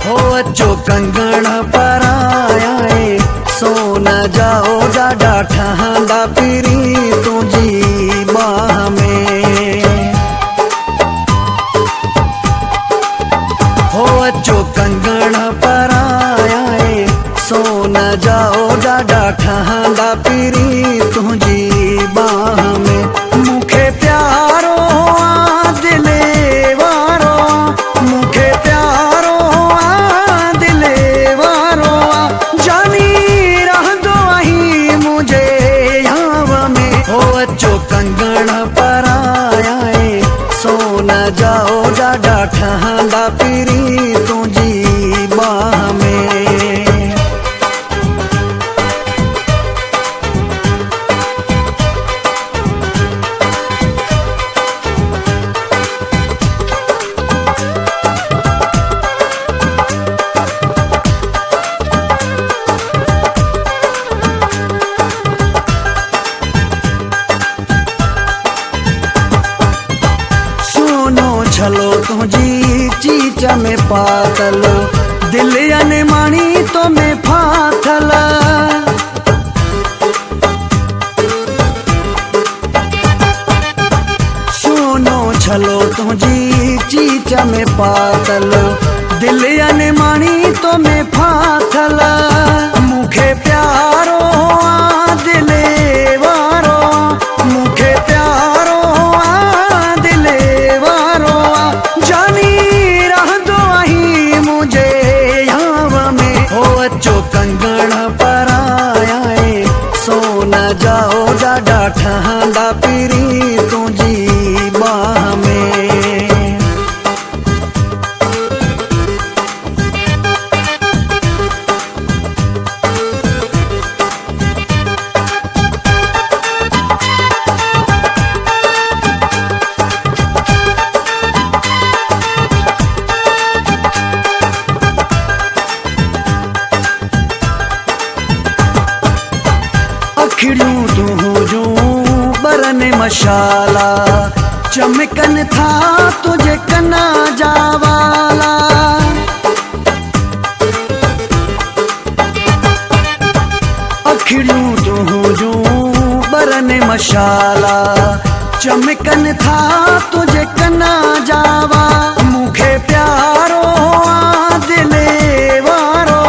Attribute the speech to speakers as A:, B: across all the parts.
A: हो अचो कंगण पराया सोना जाओ जाडा ठहंदा पिरी तुझी बाह में। हो अचो कंगण पराया सोना जाओ जाडा ठहंदा पिरी तुझी बाह में। मुखे प्यारो आ दिले वारो, मुखे प्यारो आ दिले वारो जानी रहंदो आही मुझे याव में। हो अचो कंगण पराया सोना जाओ जाडा ठहंदा पिरी तुझी बाह में। छलो तुझी चीच में पातल दिल अने माणी तो में फाथल। सुनो छलो तुझी चीच में पातल दिल अने माणी तो में फाथल। मुखे प्यारो आ दिले वारो, मुखे प्यारो आ दिले वारो जानी रहंदो आही मुझे याव में। हो अचो कंगण पराया सोना जाओ जाडा ठहंदा पिरी तुझी बाह में। अखिड़ियूं तू जो बरन मशाला चमकन था तुझे कना जावाला। अखिड़ियूं तू जो बरन मशाला चमकन था तुझे कना जावा। मुखे प्यारो आ दिले वारो,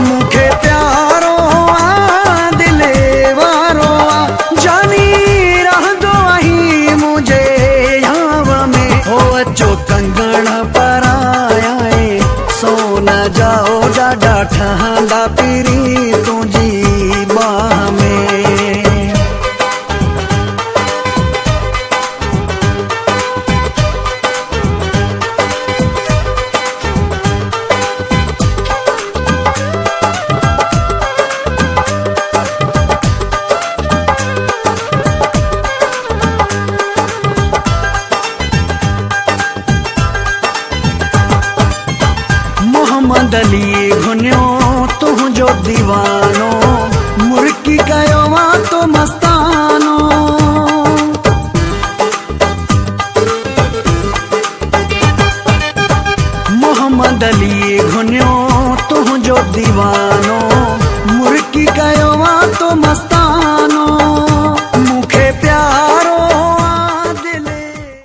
A: मुखे प्यारो आ दिले वारो जानी रहंदो आही मुझे याव में। हो अचो कंगण पराया सोना जाओ जाडा ठहंदा पिरी तुझी बाह में। मोहम्मद अली घुनियो तुझो दीवानो मुर्की कयो वा तो मस्तानो। मोहम्मद अली घुनियो तुझो दीवानो